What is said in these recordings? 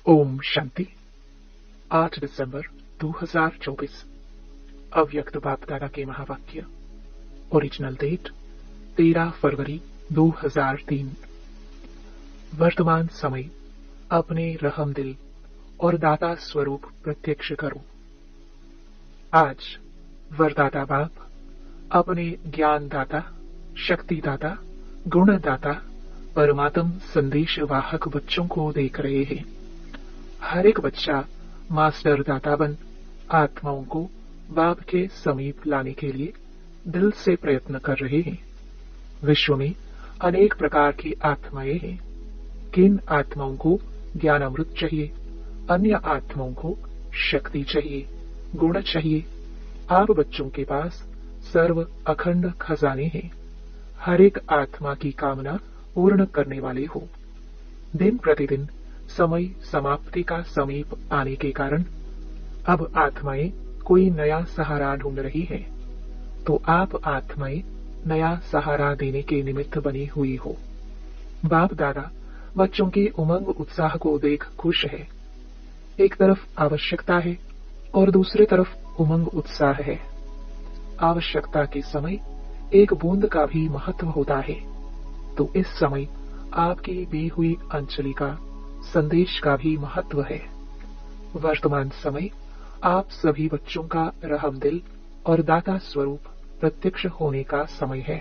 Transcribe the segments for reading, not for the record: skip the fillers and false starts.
ओम शांति। 8 दिसंबर 2024। अव्यक्त बाप दादा के महावाक्य। ओरिजिनल डेट 13 फरवरी 2003। वर्तमान समय अपने रहम दिल और दाता स्वरूप प्रत्यक्ष करो। आज वरदाता बाप अपने ज्ञान दाता, शक्ति दाता, गुण दाता, परमात्म संदेश वाहक बच्चों को देख रहे हैं। हर एक बच्चा मास्टर दाता बन आत्माओं को बाप के समीप लाने के लिए दिल से प्रयत्न कर रहे हैं। विश्व में अनेक प्रकार की आत्माएं हैं। किन आत्माओं को ज्ञान अमृत चाहिए, अन्य आत्माओं को शक्ति चाहिए, गुण चाहिए। आप बच्चों के पास सर्व अखंड खजाने हैं। हर एक आत्मा की कामना पूर्ण करने वाले हो। दिन प्रतिदिन समय समाप्ति का समीप आने के कारण अब आत्माएं कोई नया सहारा ढूंढ रही हैं। तो आप आत्माएं नया सहारा देने के निमित्त बनी हुई हो। बाप दादा बच्चों के उमंग उत्साह को देख खुश है। एक तरफ आवश्यकता है और दूसरी तरफ उमंग उत्साह है। आवश्यकता के समय एक बूंद का भी महत्व होता है, तो इस समय आपकी दी हुई अंजलि का संदेश का भी महत्व है। वर्तमान समय आप सभी बच्चों का रहम दिल और दाता स्वरूप प्रत्यक्ष होने का समय है।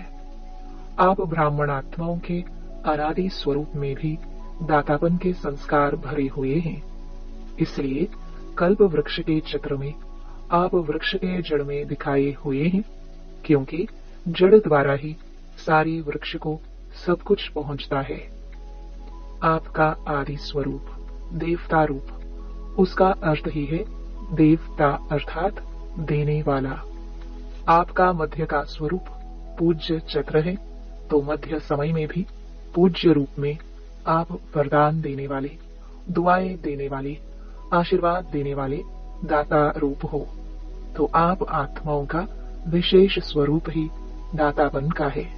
आप ब्राह्मण आत्माओं के अनादि स्वरूप में भी दातापन के संस्कार भरे हुए हैं। इसलिए कल्प वृक्ष के चित्र में आप वृक्ष के जड़ में दिखाए हुए हैं, क्योंकि जड़ द्वारा ही सारी वृक्ष को सब कुछ पहुंचता है। आपका आदि स्वरूप देवता रूप, उसका अर्थ ही है देवता अर्थात देने वाला। आपका मध्य का स्वरूप पूज्य चक्र है, तो मध्य समय में भी पूज्य रूप में आप वरदान देने वाले, दुआएं देने वाले, आशीर्वाद देने वाले दाता रूप हो। तो आप आत्माओं का विशेष स्वरूप ही दातापन का है।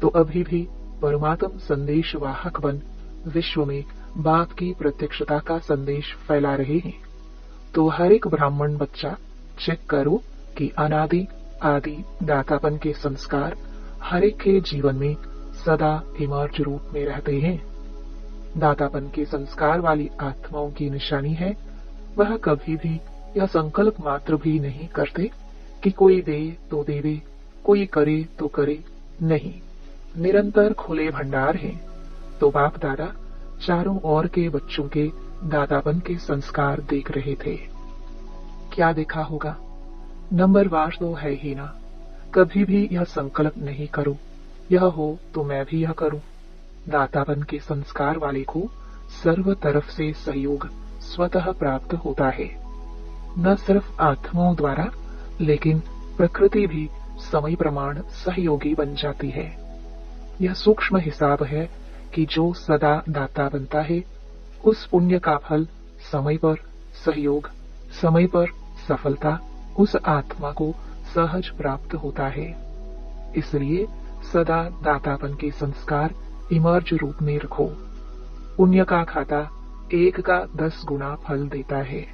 तो अभी भी परमात्म संदेश वाहक बन विश्व में बाप की प्रत्यक्षता का संदेश फैला रहे हैं। तो हर एक ब्राह्मण बच्चा चेक करो कि अनादि आदि दातापन के संस्कार हर एक के जीवन में सदा इमर्ज रूप में रहते हैं। दातापन के संस्कार वाली आत्माओं की निशानी है, वह कभी भी यह संकल्प मात्र भी नहीं करते कि कोई दे तो देवे, कोई करे तो करे। नहीं, निरंतर खुले भंडार हैं। तो बाप दादा चारों ओर के बच्चों के दातापन के संस्कार देख रहे थे। क्या देखा होगा? नंबरवार तो है ही ना। कभी भी यह संकल्प नहीं करो यह हो तो मैं भी यह करूं। दातापन के संस्कार वाले को सर्व तरफ से सहयोग स्वतः प्राप्त होता है। न सिर्फ आत्माओं द्वारा, लेकिन प्रकृति भी समय प्रमाण सहयोगी बन जाती है। यह सूक्ष्म हिसाब है कि जो सदा दाता बनता है, उस पुण्य का फल समय पर सहयोग, समय पर सफलता उस आत्मा को सहज प्राप्त होता है। इसलिए सदा दातापन के संस्कार इमर्ज रूप में रखो। पुण्य का खाता 1 का 10 गुना फल देता है।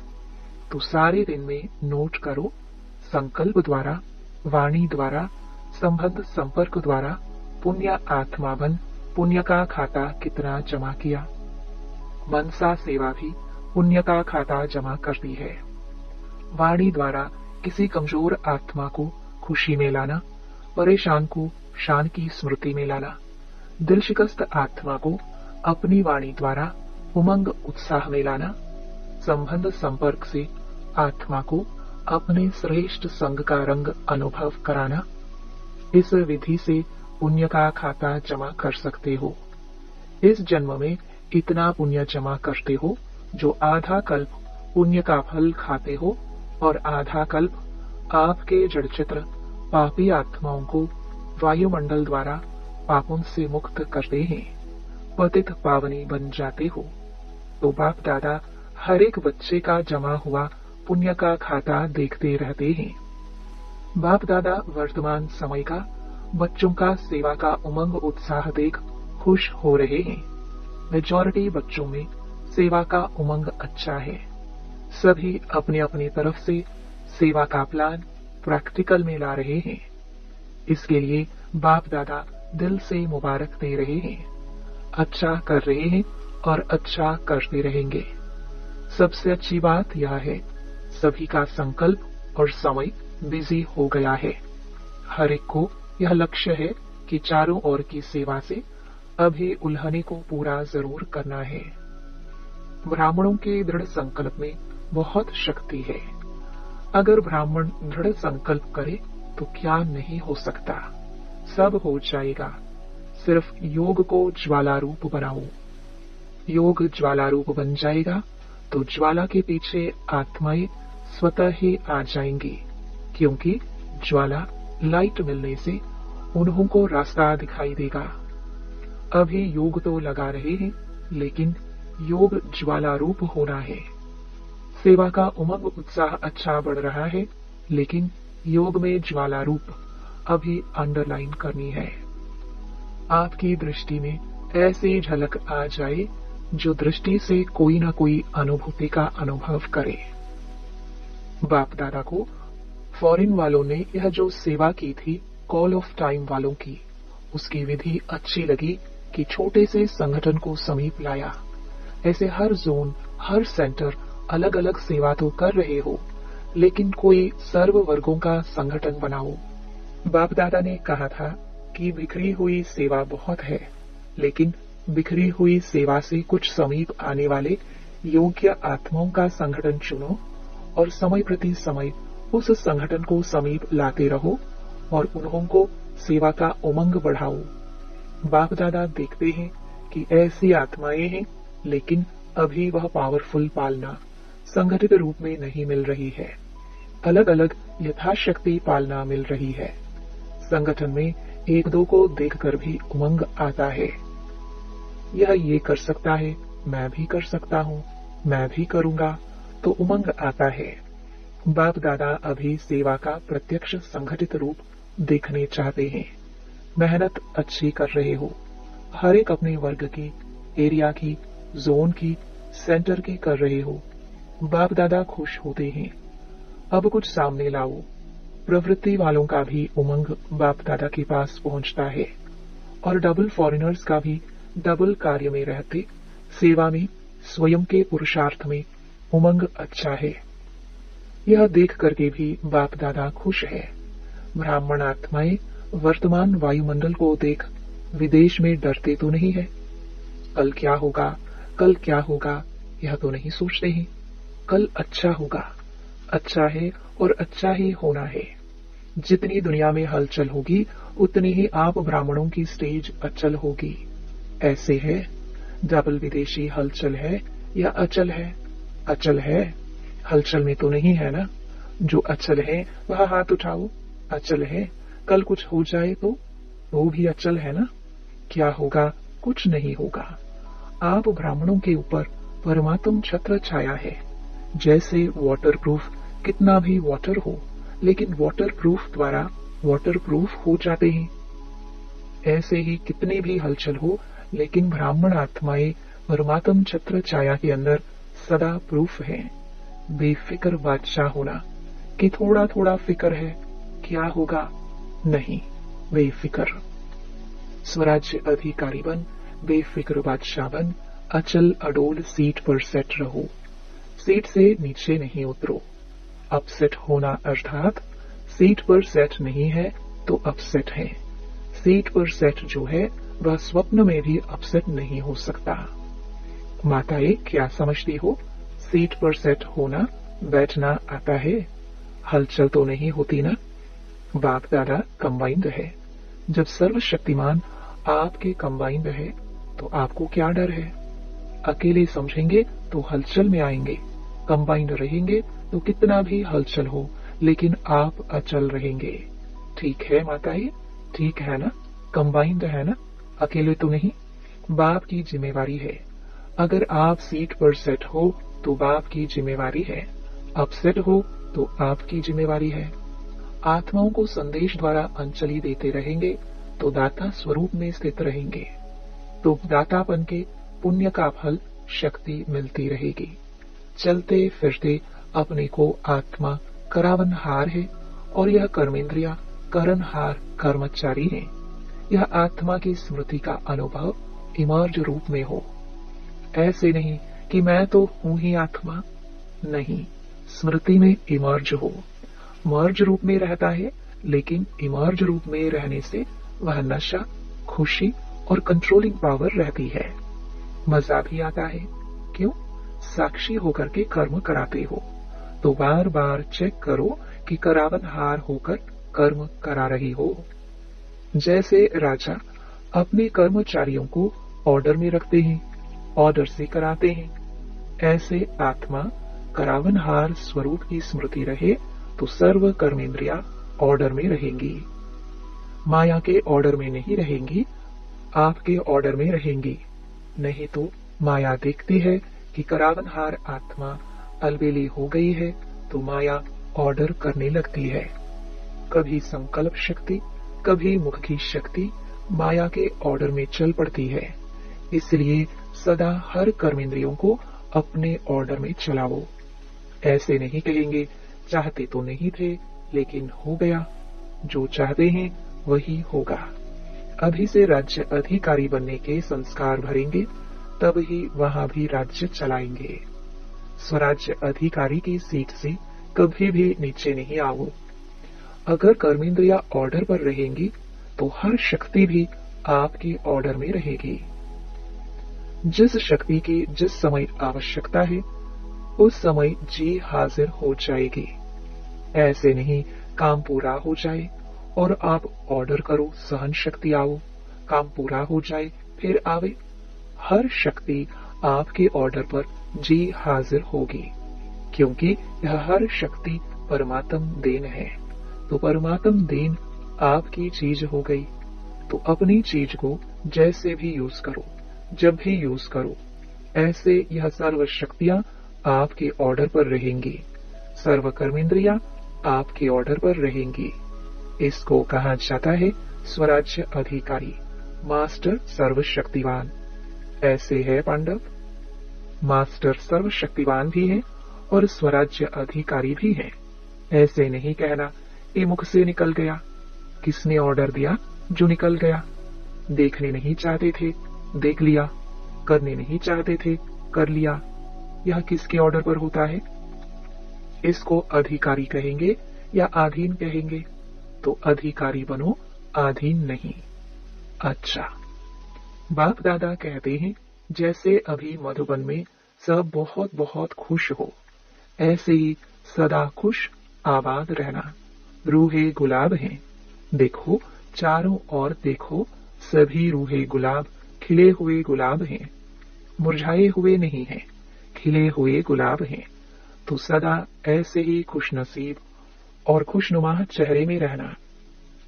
तो सारे दिन में नोट करो, संकल्प द्वारा, वाणी द्वारा, संबंध संपर्क द्वारा पुण्य आत्मा बन पुण्य का खाता कितना जमा किया। मनसा सेवा भी पुण्य का खाता जमा करती है। वाणी द्वारा किसी कमजोर आत्मा को खुशी में लाना, परेशान को शान की स्मृति में लाना, दिल शिकस्त आत्मा को अपनी वाणी द्वारा उमंग उत्साह में लाना, संबंध संपर्क से आत्मा को अपने श्रेष्ठ संग का रंग अनुभव कराना। इस विधि से पुण्य का खाता जमा कर सकते हो। इस जन्म में इतना पुण्य जमा करते हो जो आधा कल्प पुण्य का फल खाते हो, और आधा कल्प आपके जड़चित्र पापी आत्माओं को वायुमंडल द्वारा पापों से मुक्त करते हैं। पतित पावनी बन जाते हो। तो बाप दादा हर एक बच्चे का जमा हुआ पुण्य का खाता देखते रहते हैं। बाप दादा वर्तमान समय का बच्चों का सेवा का उमंग उत्साह देख खुश हो रहे हैं। मेजॉरिटी बच्चों में सेवा का उमंग अच्छा है। सभी अपनी अपनी तरफ से सेवा का प्लान प्रैक्टिकल में ला रहे हैं। इसके लिए बाप दादा दिल से मुबारक दे रहे हैं। अच्छा कर रहे हैं और अच्छा करते रहेंगे। सबसे अच्छी बात यह है, सभी का संकल्प और समय बिजी हो गया है। हर एक को यह लक्ष्य है कि चारों ओर की सेवा से अभी उल्हने को पूरा जरूर करना है। ब्राह्मणों के दृढ़ संकल्प में बहुत शक्ति है। अगर ब्राह्मण दृढ़ संकल्प करे तो क्या नहीं हो सकता, सब हो जाएगा। सिर्फ योग को ज्वाला रूप बनाओ। योग ज्वाला रूप बन जाएगा तो ज्वाला के पीछे आत्माएं स्वतः ही आ जाएंगी, क्योंकि ज्वाला लाइट मिलने से उन्हों को रास्ता दिखाई देगा। अभी योग तो लगा रहे हैं, लेकिन योग ज्वाला रूप होना है। सेवा का उमंग उत्साह अच्छा बढ़ रहा है, लेकिन योग में ज्वाला रूप अभी अंडरलाइन करनी है। आपकी दृष्टि में ऐसी झलक आ जाए जो दृष्टि से कोई ना कोई अनुभूति का अनुभव करे। बाप दादा को फॉरेन वालों ने यह जो सेवा की थी कॉल ऑफ टाइम वालों की, उसकी विधि अच्छी लगी कि छोटे से संगठन को समीप लाया। ऐसे हर जोन, हर सेंटर अलग अलग सेवा तो कर रहे हो, लेकिन कोई सर्व वर्गों का संगठन बनाओ। बाप दादा ने कहा था कि बिखरी हुई सेवा बहुत है, लेकिन बिखरी हुई सेवा से कुछ समीप आने वाले योग्य आत्माओं का संगठन चुनो और समय प्रति समय उस संगठन को समीप लाते रहो और उन्हों को सेवा का उमंग बढ़ाओ। बाप दादा देखते हैं कि ऐसी आत्माएं हैं, लेकिन अभी वह पावरफुल पालना संगठित रूप में नहीं मिल रही है। अलग अलग यथाशक्ति पालना मिल रही है। संगठन में एक दो को देखकर भी उमंग आता है। यह ये कर सकता है, मैं भी कर सकता हूँ, मैं भी करूंगा, तो उमंग आता है। बाप दादा अभी सेवा का प्रत्यक्ष संगठित रूप देखने चाहते हैं। मेहनत अच्छी कर रहे हो, हर एक अपने वर्ग की, एरिया की, जोन की, सेंटर की कर रहे हो। बाप दादा खुश होते हैं। अब कुछ सामने लाओ। प्रवृत्ति वालों का भी उमंग बाप दादा के पास पहुंचता है और डबल फॉरेनर्स का भी डबल कार्य में रहते सेवा में स्वयं के पुरुषार्थ में उमंग अच्छा है। यह देख करके भी बाप दादा खुश है। ब्राह्मण आत्माएं वर्तमान वायुमंडल को देख विदेश में डरते तो नहीं है। कल क्या होगा, कल क्या होगा, यह तो नहीं सोचते हैं। कल अच्छा होगा, अच्छा है और अच्छा ही होना है। जितनी दुनिया में हलचल होगी, उतनी ही आप ब्राह्मणों की स्टेज अचल होगी। ऐसे है, डबल विदेशी हलचल है या अचल है? अचल है, हलचल में तो नहीं है ना। जो अचल है वह हाथ उठाओ। अचल है, कल कुछ हो जाए तो वो भी अचल है ना। क्या होगा? कुछ नहीं होगा। आप ब्राह्मणों के ऊपर परमात्म छत्र छाया है। जैसे वाटरप्रूफ कितना भी वाटर हो, लेकिन वाटरप्रूफ द्वारा वाटरप्रूफ हो जाते हैं। ऐसे ही कितने भी हलचल हो, लेकिन ब्राह्मण आत्माएं परमात्म छत्र छाया के अंदर सदा प्रूफ हैं। बेफिक्र बादशाह होना कि थोड़ा थोड़ा फिक्र है, क्या होगा? नहीं, बेफिक्र। स्वराज्य अधिकारी बन, बेफिक्र बादशाह बन, अचल अडोल सीट पर सेट रहो। सीट से नीचे नहीं उतरो। अपसेट होना अर्थात सीट पर सेट नहीं है तो अपसेट है। सीट पर सेट जो है वह स्वप्न में भी अपसेट नहीं हो सकता। माताएं क्या समझती हो? सीट पर सेट होना, बैठना आता है, हलचल तो नहीं होती ना। बाप दादा कंबाइंड है। जब सर्वशक्तिमान आपके कंबाइंड है तो आपको क्या डर है? अकेले समझेंगे तो हलचल में आएंगे, कंबाइंड रहेंगे तो कितना भी हलचल हो, लेकिन आप अचल रहेंगे। ठीक है माताएं, ठीक है ना? कंबाइंड है ना, अकेले तो नहीं। बाप की जिम्मेवारी है। अगर आप सीट पर सेट हो तो बाप की जिम्मेवारी है, अपसेट हो तो आपकी जिम्मेवारी है। आत्माओं को संदेश द्वारा अंजलि देते रहेंगे तो दाता स्वरूप में स्थित रहेंगे, तो दातापन के पुण्य का फल शक्ति मिलती रहेगी। चलते फिरते अपने को आत्मा करावनहार है और यह कर्मेंद्रिया करनहार कर्मचारी है। यह आत्मा की स्मृति का अनुभव इमर्ज रूप में हो। ऐसे नहीं कि मैं तो हूं ही आत्मा, नहीं, स्मृति में इमर्ज हो। मर्ज रूप में रहता है, लेकिन इमर्ज रूप में रहने से वह नशा, खुशी और कंट्रोलिंग पावर रहती है। मजा भी आता है। क्यों? साक्षी होकर के कर्म कराते हो तो बार बार चेक करो कि करावनहार होकर कर्म करा रही हो। जैसे राजा अपने कर्मचारियों को ऑर्डर में रखते हैं, ऑर्डर से कराते हैं, ऐसे आत्मा करावनहार स्वरूप की स्मृति रहे तो सर्व कर्मेंद्रिया ऑर्डर में रहेंगी। माया के ऑर्डर में नहीं रहेंगी, आपके ऑर्डर में रहेंगी। नहीं तो माया देखती है कि करावनहार आत्मा अलबेली हो गई है तो माया ऑर्डर करने लगती है। कभी संकल्प शक्ति, कभी मुख की शक्ति माया के ऑर्डर में चल पड़ती है। इसलिए सदा हर कर्मेंद्रियों को अपने ऑर्डर में चलाओ। ऐसे नहीं कहेंगे चाहते तो नहीं थे लेकिन हो गया, जो चाहते हैं वही होगा। अभी से राज्य अधिकारी बनने के संस्कार भरेंगे, तब ही वहां भी राज्य चलाएंगे। स्वराज्य अधिकारी की सीट से कभी भी नीचे नहीं आओ। अगर कर्मेंद्रिया ऑर्डर पर रहेंगी तो हर शक्ति भी आपके ऑर्डर में रहेगी। जिस शक्ति की जिस समय आवश्यकता है उस समय जी हाजिर हो जाएगी। ऐसे नहीं काम पूरा हो जाए और आप ऑर्डर करो सहन शक्ति आओ, काम पूरा हो जाए फिर आवे। हर शक्ति आपके ऑर्डर पर जी हाजिर होगी, क्योंकि यह हर शक्ति परमात्म देन है। तो परमात्म देन आपकी चीज हो गई, तो अपनी चीज को जैसे भी यूज करो, जब भी यूज करो, ऐसे यह सर्व शक्तियां आपके ऑर्डर पर रहेंगी, सर्व कर्मेंद्रियां आपके ऑर्डर पर रहेंगी। इसको कहा जाता है स्वराज्य अधिकारी, मास्टर सर्वशक्तिवान। ऐसे है पांडव, मास्टर सर्वशक्तिवान भी है और स्वराज्य अधिकारी भी है। ऐसे नहीं कहना ये मुख से निकल गया, किसने ऑर्डर दिया जो निकल गया। देखने नहीं चाहते थे, देख लिया, करने नहीं चाहते थे, कर लिया। यह किसके ऑर्डर पर होता है? इसको अधिकारी कहेंगे या आधीन कहेंगे? तो अधिकारी बनो, आधीन नहीं। अच्छा, बाप दादा कहते हैं जैसे अभी मधुबन में सब बहुत बहुत खुश हो, ऐसे ही सदा खुश आबाद रहना। रूहे गुलाब हैं, देखो चारों ओर देखो, सभी रूहे गुलाब खिले हुए गुलाब हैं, मुरझाए हुए नहीं हैं, खिले हुए गुलाब हैं। तो सदा ऐसे ही खुशनसीब और खुशनुमा चेहरे में रहना।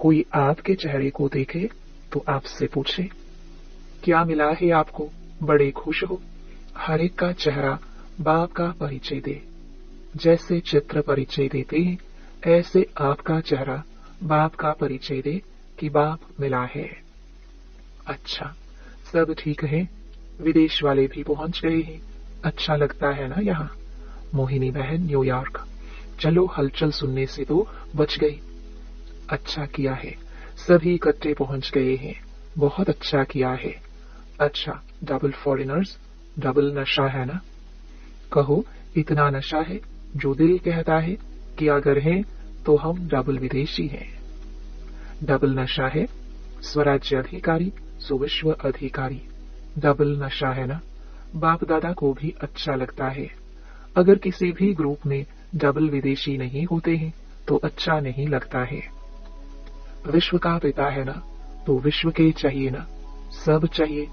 कोई आपके चेहरे को देखे तो आपसे पूछे क्या मिला है आपको, बड़े खुश हो। हर एक का चेहरा बाप का परिचय दे। जैसे चित्र परिचय देते हैं, ऐसे आपका चेहरा बाप का परिचय दे कि बाप मिला है। अच्छा, सब ठीक है, विदेश वाले भी पहुंच गए हैं। अच्छा लगता है ना यहाँ। मोहिनी बहन न्यूयॉर्क, चलो हलचल सुनने से तो बच गई। अच्छा किया है, सभी इकट्ठे पहुंच गए हैं, बहुत अच्छा किया है। अच्छा, डबल फॉरेनर्स, डबल नशा है ना। कहो इतना नशा है जो दिल कहता है कि अगर है तो हम डबल विदेशी हैं। डबल नशा है, स्वराज्य अधिकारी सुविश्व अधिकारी। डबल नशा है ना। बाप दादा को भी अच्छा लगता है। अगर किसी भी ग्रुप में डबल विदेशी नहीं होते हैं तो अच्छा नहीं लगता है। विश्व का पिता है ना, तो विश्व के चाहिए ना, सब चाहिए।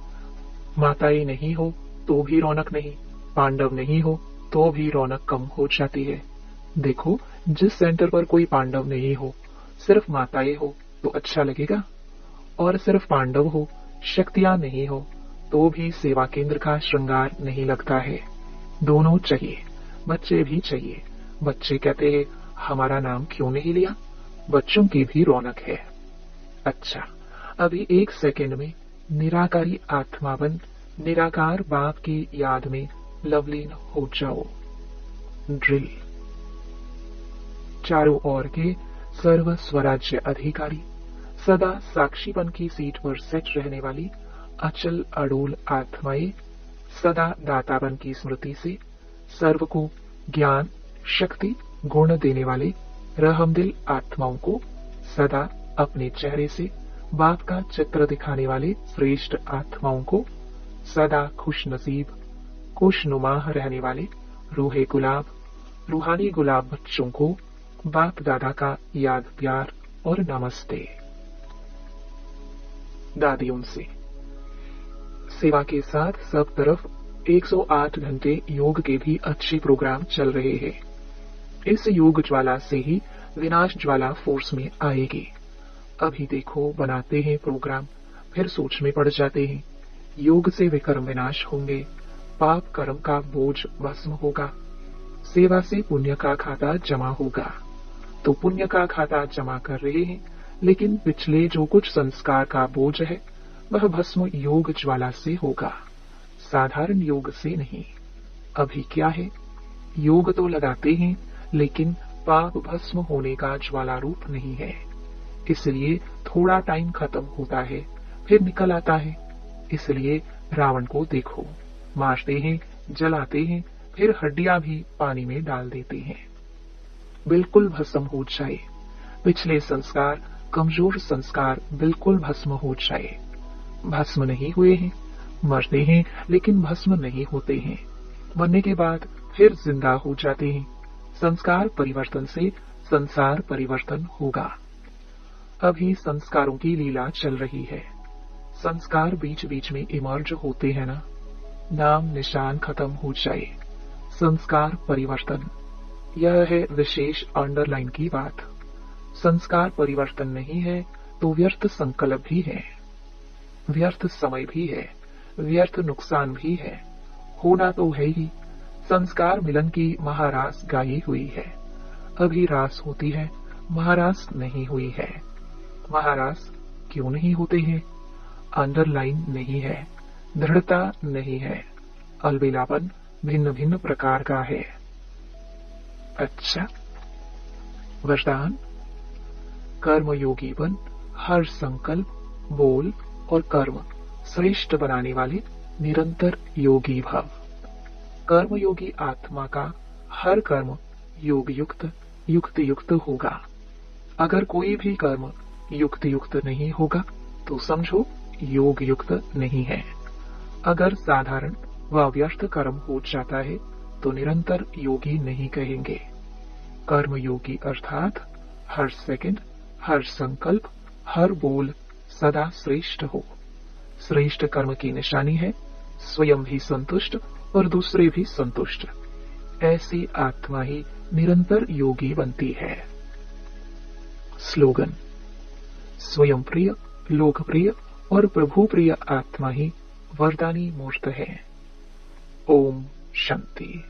माताएं नहीं हो तो भी रौनक नहीं, पांडव नहीं हो तो भी रौनक कम हो जाती है। देखो जिस सेंटर पर कोई पांडव नहीं हो, सिर्फ माताएं हो तो अच्छा लगेगा, और सिर्फ पांडव हो, शक्तियां नहीं हो तो भी सेवा केंद्र का श्रृंगार नहीं लगता है। दोनों चाहिए, बच्चे भी चाहिए। बच्चे कहते हैं हमारा नाम क्यों नहीं लिया, बच्चों की भी रौनक है। अच्छा, अभी एक सेकंड में निराकारी आत्मा बन निराकार बाप की याद में लवलीन हो जाओ। ड्रिल। चारों ओर के सर्व स्वराज्य अधिकारी, सदा साक्षीपन की सीट पर सेट रहने वाली अचल अडोल आत्माएं, सदा दातापन की स्मृति से सर्व को ज्ञान शक्ति गुण देने वाले रहमदिल आत्माओं को सदा अपने चेहरे से बाप का चित्र दिखाने वाले श्रेष्ठ आत्माओं को सदा खुश नसीब खुशनुमा रहने वाले रूहे गुलाब रूहानी गुलाब बच्चों को बाप दादा का याद प्यार और नमस्ते। दादियों से सेवा के साथ सब तरफ 108 घंटे योग के भी अच्छे प्रोग्राम चल रहे हैं। इस योग ज्वाला से ही विनाश ज्वाला फोर्स में आएगी। अभी देखो बनाते हैं प्रोग्राम, फिर सोच में पड़ जाते हैं। योग से विकर्म विनाश होंगे, पाप कर्म का बोझ भस्म होगा, सेवा से पुण्य का खाता जमा होगा। तो पुण्य का खाता जमा कर रहे हैं, लेकिन पिछले जो कुछ संस्कार का बोझ है वह भस्म योग ज्वाला से होगा, साधारण योग से नहीं। अभी क्या है, योग तो लगाते हैं लेकिन पाप भस्म होने का ज्वाला रूप नहीं है, इसलिए थोड़ा टाइम खत्म होता है फिर निकल आता है। इसलिए रावण को देखो, मारते हैं जलाते हैं, फिर हड्डियां भी पानी में डाल देते हैं। बिल्कुल भस्म हो जाए, पिछले संस्कार कमजोर संस्कार बिल्कुल भस्म हो जाए। भस्म नहीं हुए हैं, मरते हैं लेकिन भस्म नहीं होते हैं, मरने के बाद फिर जिंदा हो जाते हैं। संस्कार परिवर्तन से संसार परिवर्तन होगा। अभी संस्कारों की लीला चल रही है। संस्कार बीच बीच में इमर्ज होते हैं ना, नाम निशान खत्म हो जाए, संस्कार परिवर्तन, यह है विशेष अंडरलाइन की बात। संस्कार परिवर्तन नहीं है तो व्यर्थ संकल्प भी है, व्यर्थ समय भी है, व्यर्थ नुकसान भी है। होना तो है ही। संस्कार मिलन की महारास गाई हुई है, अभी रास होती है, महारास नहीं हुई है। महारास क्यों नहीं होते हैं? अंडरलाइन नहीं है, दृढ़ता नहीं है, अलबेलापन भिन्न भिन्न प्रकार का है। अच्छा, वरदान कर्मयोगी बन, हर संकल्प बोल और कर्म श्रेष्ठ बनाने वाले निरंतर योगी भव। कर्मयोगी आत्मा का हर कर्म योग युक्त युक्त युक्त होगा। अगर कोई भी कर्म युक्त युक्त नहीं होगा तो समझो योग युक्त नहीं है। अगर साधारण व व्यर्थ कर्म हो जाता है तो निरंतर योगी नहीं कहेंगे। कर्मयोगी अर्थात हर सेकंड हर संकल्प हर बोल सदा श्रेष्ठ हो। श्रेष्ठ कर्म की निशानी है स्वयं भी संतुष्ट और दूसरे भी संतुष्ट। ऐसी आत्मा ही निरंतर योगी बनती है। स्लोगन, स्वयं प्रिय लोकप्रिय और प्रभु प्रिय आत्मा ही वरदानी मूर्त है। ओम शांति।